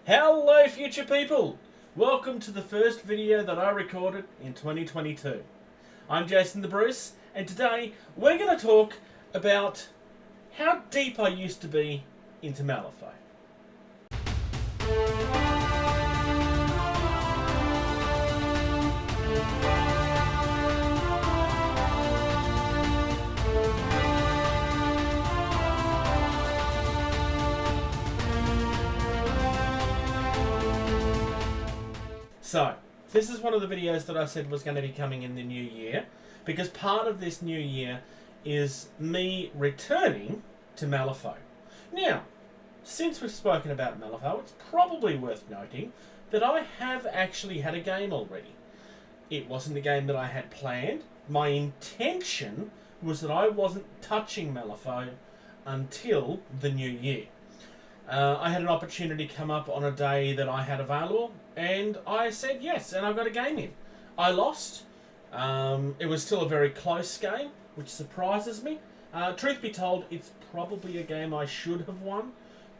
Hello future people! Welcome to the first video that I recorded in 2022. I'm Jason the Bruce, and today we're going to talk about how deep I used to be into Malifaux. So, this is one of the videos that I said was going to be coming in the new year, because part of this new year is me returning to Malifaux. Now, since we've spoken about Malifaux, it's probably worth noting that I have actually had a game already. It wasn't a game that I had planned. My intention was that I wasn't touching Malifaux until the new year. I had an opportunity come up on a day that I had available, and I said yes, and I got a game in. I lost. It was still a very close game, which surprises me. Truth be told, it's probably a game I should have won.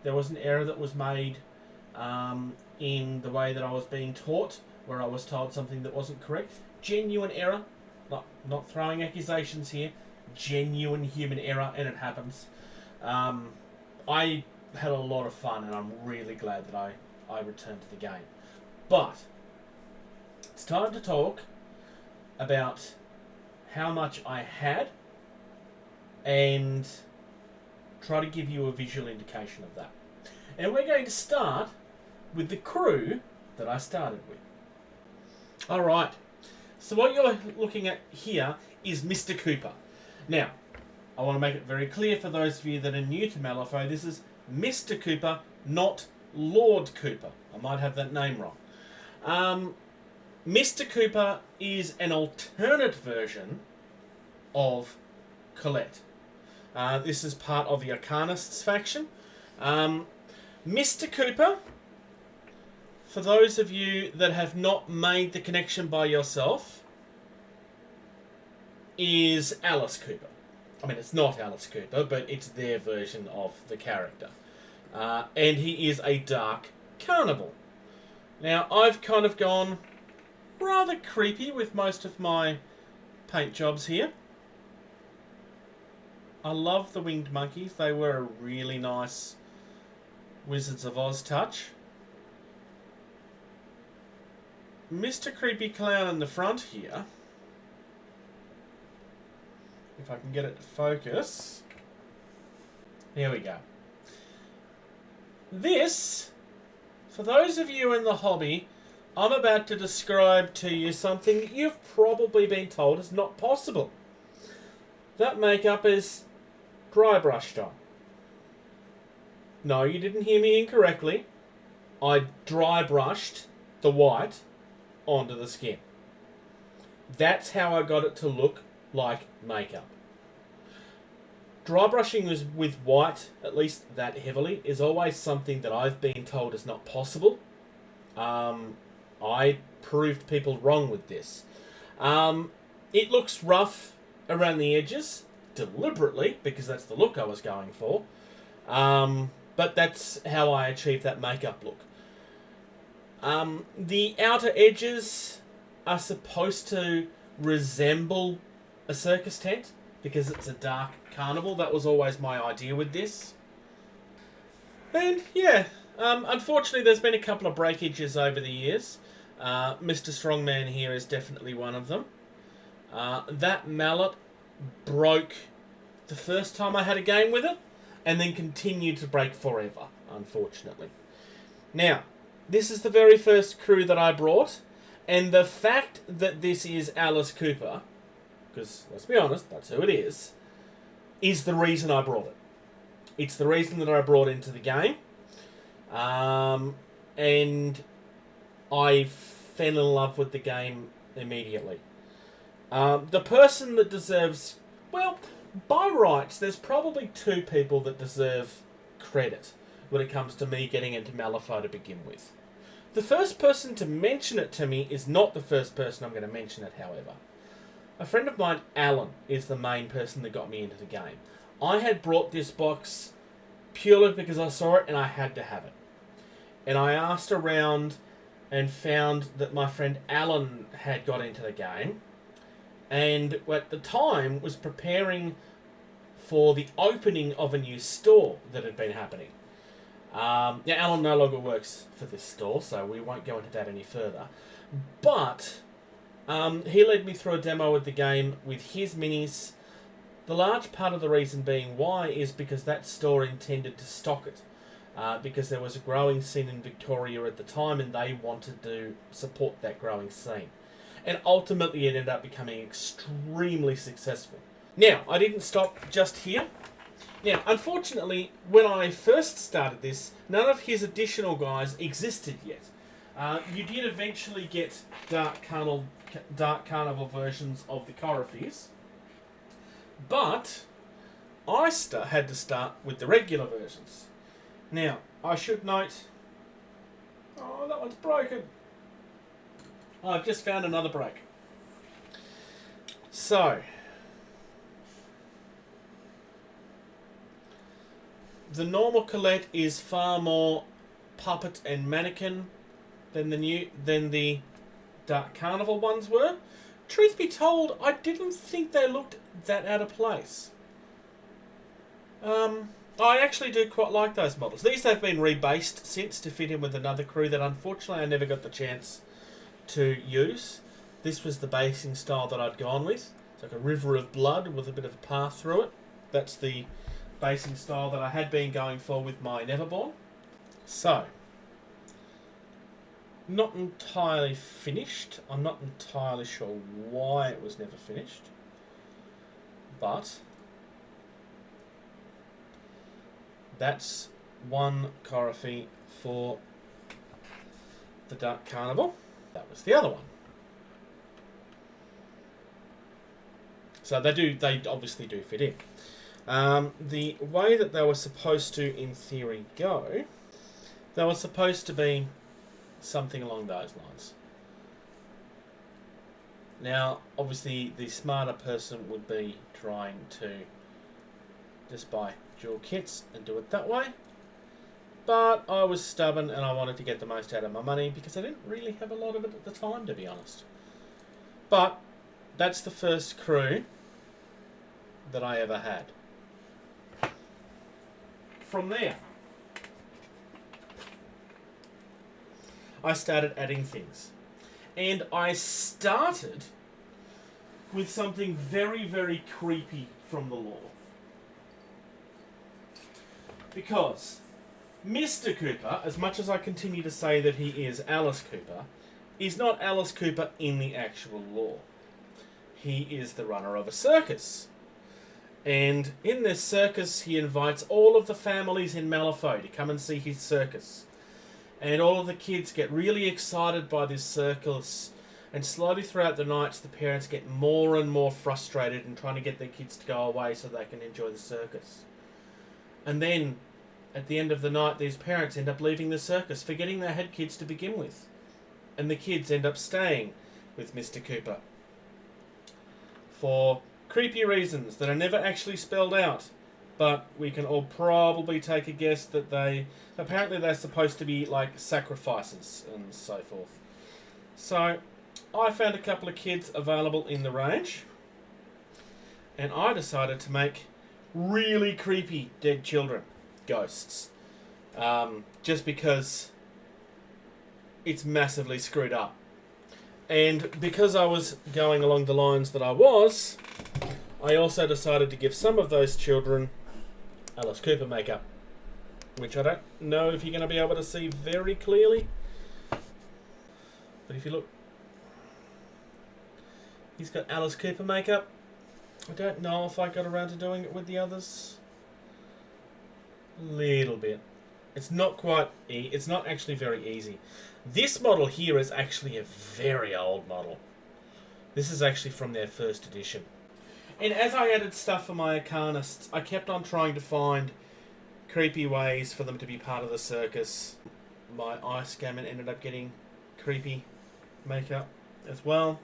There was an error that was made in the way that I was being taught, where I was told something that wasn't correct. Genuine error. Not throwing accusations here. Genuine human error, and it happens. I had a lot of fun, and I'm really glad that I returned to the game. But it's time to talk about how much I had and try to give you a visual indication of that. And we're going to start with the crew that I started with. Alright, so what you're looking at here is Mr. Cooper. Now, I want to make it very clear for those of you that are new to Malifaux, this is Mr. Cooper, not Lord Cooper. I might have that name wrong. Mr. Cooper is an alternate version of Colette. This is part of the Arcanists faction. Mr. Cooper, for those of you that have not made the connection by yourself, is Alice Cooper. I mean, it's not Alice Cooper, but it's their version of the character. And he is a dark carnival. Now, I've kind of gone rather creepy with most of my paint jobs here. I love the winged monkeys. They were a really nice Wizards of Oz touch. Mr. Creepy Clown in the front here. If I can get it to focus. There we go. This, for those of you in the hobby, I'm about to describe to you something that you've probably been told is not possible. That makeup is dry brushed on. No, you didn't hear me incorrectly. I dry brushed the white onto the skin. That's how I got it to look like makeup. Dry brushing with white, at least that heavily, is always something that I've been told is not possible. I proved people wrong with this. It looks rough around the edges, deliberately, because that's the look I was going for. But that's how I achieved that makeup look. The outer edges are supposed to resemble a circus tent, because it's a dark carnival. That was always my idea with this. And yeah, unfortunately there's been a couple of breakages over the years. Mr. Strongman here is definitely one of them. That mallet broke the first time I had a game with it, and then continued to break forever, unfortunately. Now, this is the very first crew that I brought, and the fact that this is Alice Cooper, because, let's be honest, that's who it is the reason I brought it. It's the reason that I brought into the game. And I fell in love with the game immediately. The person that deserves... Well, by rights, there's probably two people that deserve credit when it comes to me getting into Malifaux to begin with. The first person to mention it to me is not the first person I'm going to mention it, however. A friend of mine, Alan, is the main person that got me into the game. I had brought this box purely because I saw it and I had to have it. And I asked around and found that my friend Alan had got into the game, and at the time was preparing for the opening of a new store that had been happening. Now, Alan no longer works for this store, so we won't go into that any further. But he led me through a demo of the game with his minis. The large part of the reason being why is because that store intended to stock it. Because there was a growing scene in Victoria at the time, and they wanted to support that growing scene. And ultimately it ended up becoming extremely successful. Now, I didn't stop just here. Now, unfortunately, when I first started this, none of his additional guys existed yet. You did eventually get Dark Carnival versions of the Coryphees, but I had to start with the regular versions. Now, I should note... Oh, that one's broken. Oh, I've just found another break. So... the normal Colette is far more puppet and mannequin than the Dark Carnival ones were. Truth be told, I didn't think they looked that out of place. I actually do quite like those models. These have been rebased since to fit in with another crew that unfortunately I never got the chance to use. This was the basing style that I'd gone with. It's like a river of blood with a bit of a path through it. That's the basing style that I had been going for with my Neverborn. So, not entirely finished. I'm not entirely sure why it was never finished. But that's one Coryphee for the Dark Carnival. That was the other one. So they obviously do fit in. The way that they were supposed to, in theory, go, they were supposed to be something along those lines. Now, obviously, the smarter person would be trying to just buy dual kits and do it that way. But I was stubborn and I wanted to get the most out of my money because I didn't really have a lot of it at the time, to be honest. But that's the first crew that I ever had. From there, I started adding things. And I started with something very, very creepy from the lore. Because Mr. Cooper, as much as I continue to say that he is Alice Cooper, is not Alice Cooper in the actual lore. He is the runner of a circus. And in this circus, he invites all of the families in Malifaux to come and see his circus. And all of the kids get really excited by this circus. And slowly throughout the nights, the parents get more and more frustrated in trying to get their kids to go away so they can enjoy the circus. And then, at the end of the night, these parents end up leaving the circus, forgetting they had kids to begin with. And the kids end up staying with Mr. Cooper for creepy reasons that are never actually spelled out, but we can all probably take a guess that apparently they're supposed to be like sacrifices and so forth. So I found a couple of kids available in the range, and I decided to make really creepy dead children, ghosts, just because it's massively screwed up. And because I was going along the lines that I was, I also decided to give some of those children Alice Cooper makeup, which I don't know if you're going to be able to see very clearly. But if you look, he's got Alice Cooper makeup. I don't know if I got around to doing it with the others. A little bit. It's not quite, it's not actually very easy. This model here is actually a very old model. This is actually from their first edition. And as I added stuff for my Arcanists, I kept on trying to find creepy ways for them to be part of the circus. My Ice Gammon ended up getting creepy makeup as well.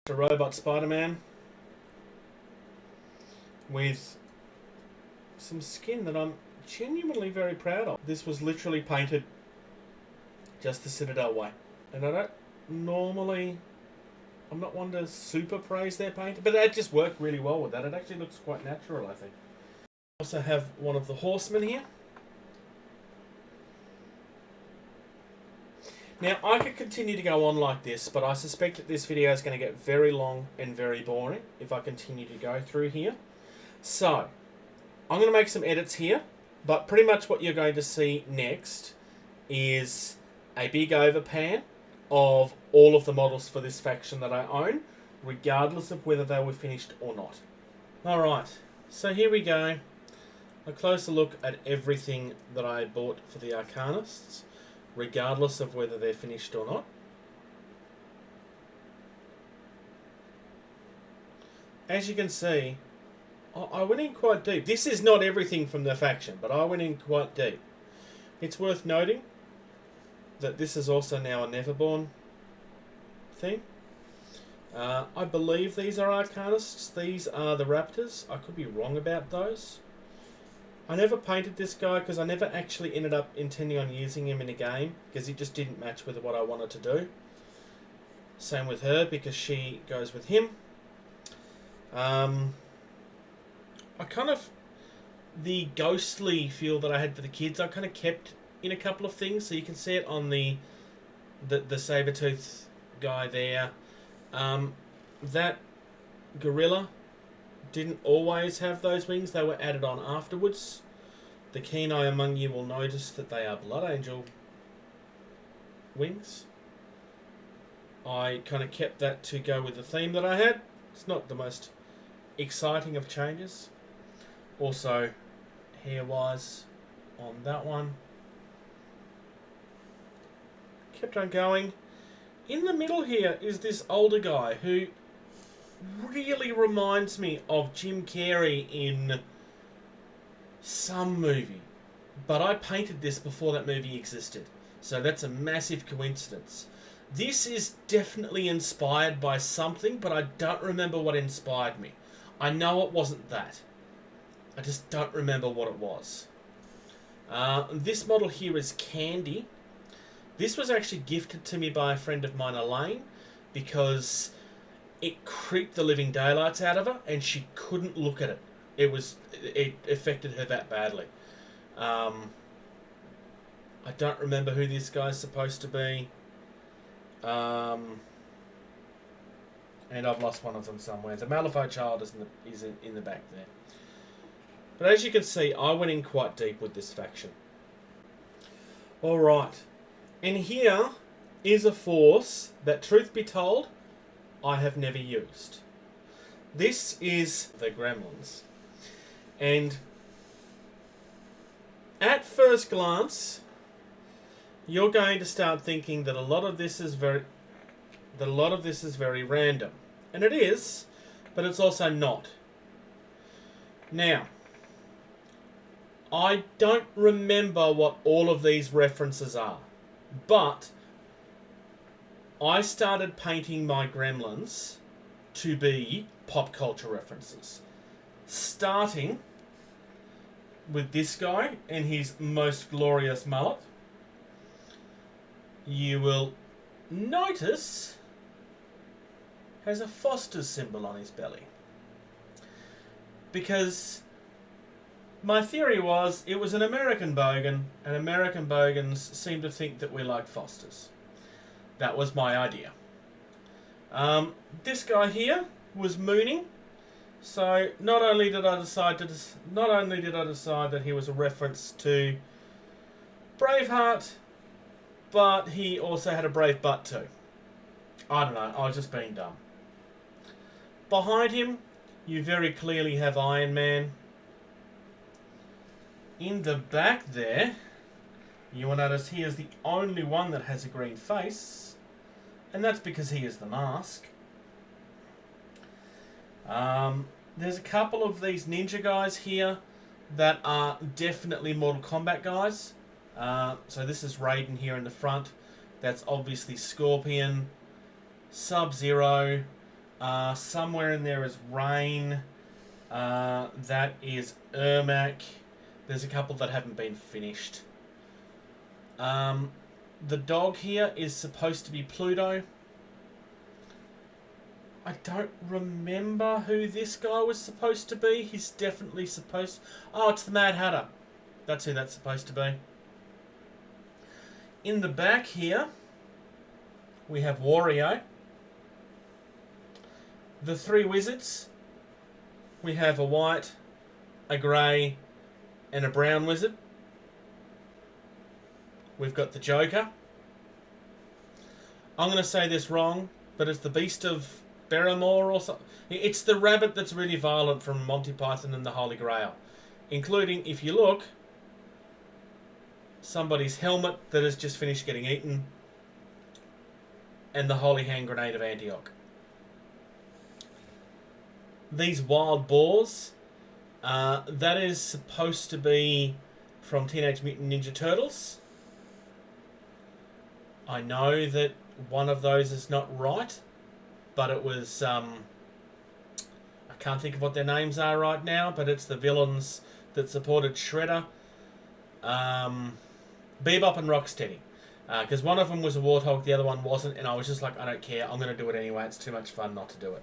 A robot Spider-Man with some skin that I'm genuinely very proud of. This was literally painted just the Citadel way. And I don't normally... I'm not one to super praise their painting, but it just worked really well with that. It actually looks quite natural, I think. I also have one of the horsemen here. Now, I could continue to go on like this, but I suspect that this video is going to get very long and very boring if I continue to go through here. So, I'm going to make some edits here, but pretty much what you're going to see next is a big overpan of all of the models for this faction that I own, regardless of whether they were finished or not. Alright, so here we go. A closer look at everything that I bought for the Arcanists, regardless of whether they're finished or not. As you can see, I went in quite deep. This is not everything from the faction, but I went in quite deep. It's worth noting that this is also now a Neverborn thing. I believe these are Arcanists. These are the Raptors. I could be wrong about those. I never painted this guy because I never actually ended up intending on using him in a game because he just didn't match with what I wanted to do. Same with her because she goes with him. I kind of... The ghostly feel that I had for the kids, I kind of kept in a couple of things. So you can see it on the Sabertooth guy there. That gorilla didn't always have those wings. They were added on afterwards. The keen eye among you will notice that they are Blood Angel wings. I kind of kept that to go with the theme that I had. It's not the most exciting of changes. Also, hair-wise on that one. Kept on going. In the middle here is this older guy who really reminds me of Jim Carrey in some movie. But I painted this before that movie existed. So that's a massive coincidence. This is definitely inspired by something, but I don't remember what inspired me. I know it wasn't that. I just don't remember what it was. This model here is Candy. This was actually gifted to me by a friend of mine, Elaine, because it creeped the living daylights out of her and she couldn't look at it. It affected her that badly. I don't remember who this guy's supposed to be. And I've lost one of them somewhere. The Malifaux child is in the back there. But as you can see, I went in quite deep with this faction. Alright. And here is a force that, truth be told, I have never used. This is the Gremlins. And at first glance, you're going to start thinking that a lot of this is very random. And it is, but it's also not. Now, I don't remember what all of these references are, but I started painting my Gremlins to be pop culture references. Starting with this guy and his most glorious mullet. You will notice has a Foster's symbol on his belly. Because my theory was it was an American bogan, and American bogans seem to think that we like Fosters. That was my idea. This guy here was mooning, so not only did I decide that he was a reference to Braveheart, but he also had a brave butt too. I don't know, I was just being dumb. Behind him, you very clearly have Iron Man. In the back there, you will notice he is the only one that has a green face, and that's because he is the mask. There's a couple of these ninja guys here that are definitely Mortal Kombat guys. So this is Raiden here in the front. That's obviously Scorpion, Sub-Zero. Somewhere in there is Rain. That is Ermac. There's a couple that haven't been finished. The dog here is supposed to be Pluto. I don't remember who this guy was supposed to be. He's definitely supposed... Oh, it's the Mad Hatter. That's who that's supposed to be. In the back here, we have Wario. The three wizards. We have a white, a grey, and a brown wizard. We've got the Joker. I'm going to say this wrong, but it's the Beast of Barrymore or something. It's the rabbit that's really violent from Monty Python and the Holy Grail. Including, if you look, somebody's helmet that has just finished getting eaten. And the Holy Hand Grenade of Antioch. These wild boars, that is supposed to be from Teenage Mutant Ninja Turtles. I know that one of those is not right, but it was, I can't think of what their names are right now, but it's the villains that supported Shredder. Bebop and Rocksteady. Because one of them was a warthog, the other one wasn't, and I was just like, I don't care, I'm going to do it anyway, it's too much fun not to do it.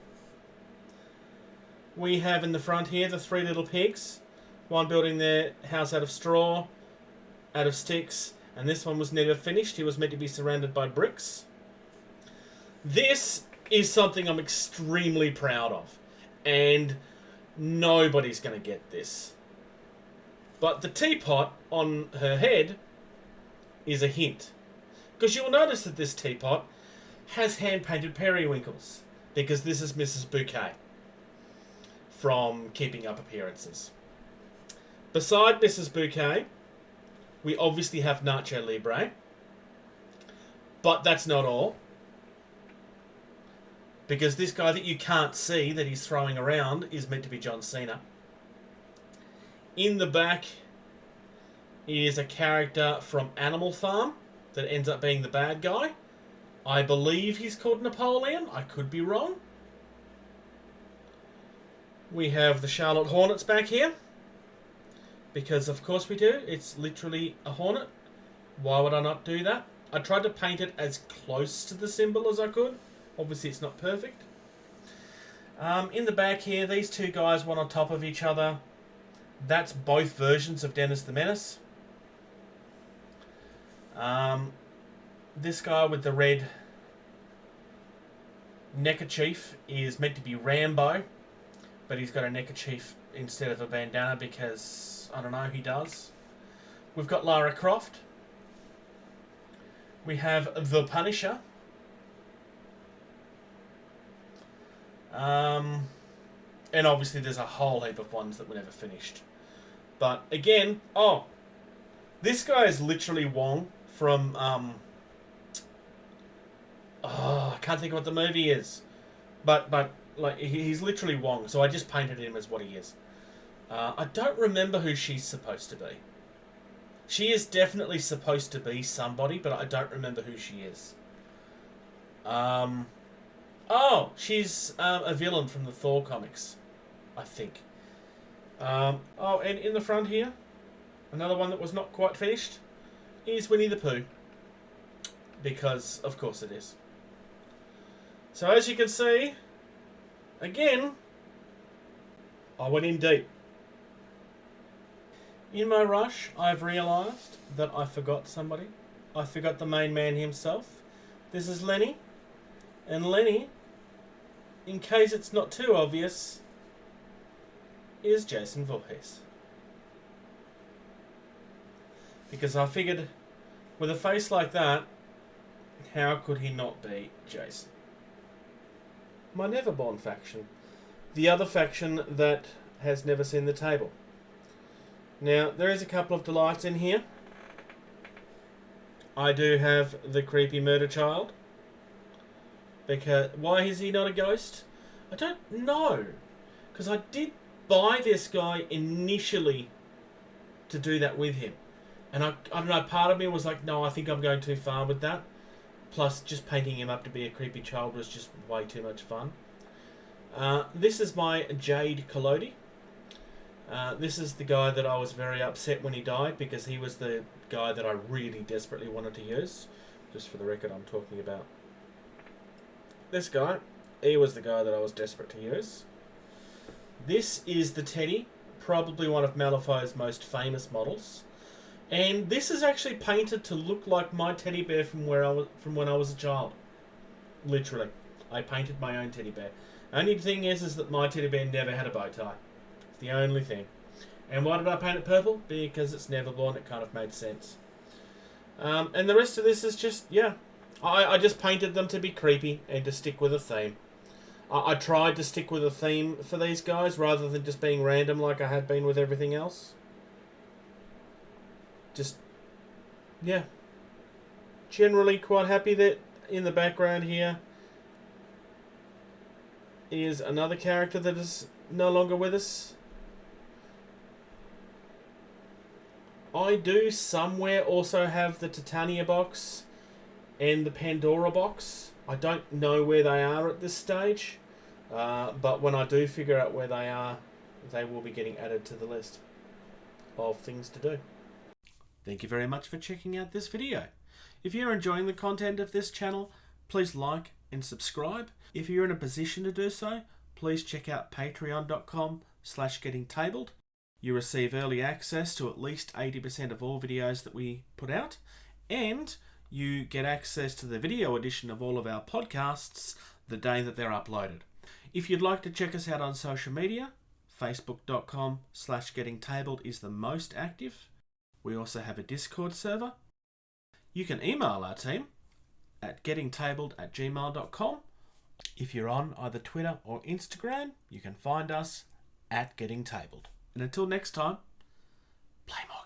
We have in the front here the three little pigs. One building their house out of straw, out of sticks, and this one was never finished. He was meant to be surrounded by bricks. This is something I'm extremely proud of, and nobody's going to get this. But the teapot on her head is a hint. Because you'll notice that this teapot has hand-painted periwinkles, because this is Mrs. Bouquet from Keeping Up Appearances. Beside Mrs. Bouquet, we obviously have Nacho Libre, but that's not all. Because this guy that you can't see that he's throwing around is meant to be John Cena. In the back is a character from Animal Farm that ends up being the bad guy. I believe he's called Napoleon. I could be wrong. We have the Charlotte Hornets back here. Because of course we do. It's literally a hornet. Why would I not do that? I tried to paint it as close to the symbol as I could. Obviously it's not perfect. In the back here, these two guys, one on top of each other. That's both versions of Dennis the Menace. This guy with the red neckerchief is meant to be Rambo, but he's got a neckerchief instead of a bandana because, I don't know, he does. We've got Lara Croft. We have The Punisher. And obviously there's a whole heap of ones that were never finished. But again, this guy is literally Wong from, I can't think of what the movie is. But like, he's literally Wong, so I just painted him as what he is. I don't remember who she's supposed to be. She is definitely supposed to be somebody, but I don't remember who she is. She's a villain from the Thor comics, I think. And in the front here, another one that was not quite finished is Winnie the Pooh. Because, of course it is. So as you can see, again, I went in deep. In my rush, I've realised that I forgot somebody. I forgot the main man himself. This is Lenny. And Lenny, in case it's not too obvious, is Jason Voorhees. Because I figured, with a face like that, how could he not be Jason? My Neverborn faction. The other faction that has never seen the table. Now, there is a couple of delights in here. I do have the creepy murder child. Because why is he not a ghost? I don't know. Because I did buy this guy initially to do that with him. And I don't know, part of me was like, no, I think I'm going too far with that. Plus, just painting him up to be a creepy child was just way too much fun. This is my Jade Collodi. This is the guy that I was very upset when he died, because he was the guy that I really desperately wanted to use. just for the record, I'm talking about this guy. He was the guy that I was desperate to use. This is the teddy, probably one of Malifaux's most famous models. And this is actually painted to look like my teddy bear from when I was a child. Literally. I painted my own teddy bear. Only thing is that my teddy bear never had a bow tie. It's the only thing. And why did I paint it purple? Because it's Neverborn. It kind of made sense. And the rest of this is just, yeah. I just painted them to be creepy and to stick with a theme. I tried to stick with a theme for these guys rather than just being random like I had been with everything else. Just, yeah. Generally quite happy that in the background here is another character that is no longer with us. I do somewhere also have the Titania box and the Pandora box. I don't know where they are at this stage, but when I do figure out where they are, they will be getting added to the list of things to do. Thank you very much for checking out this video. If you're enjoying the content of this channel, please like and subscribe. If you're in a position to do so, please check out patreon.com/gettingtabled. You receive early access to at least 80% of all videos that we put out, and you get access to the video edition of all of our podcasts the day that they're uploaded. If you'd like to check us out on social media, facebook.com/gettingtabled is the most active. We also have a Discord server. You can email our team at gettingtabled@gmail.com. If you're on either Twitter or Instagram, you can find us at gettingtabled. And until next time, play more.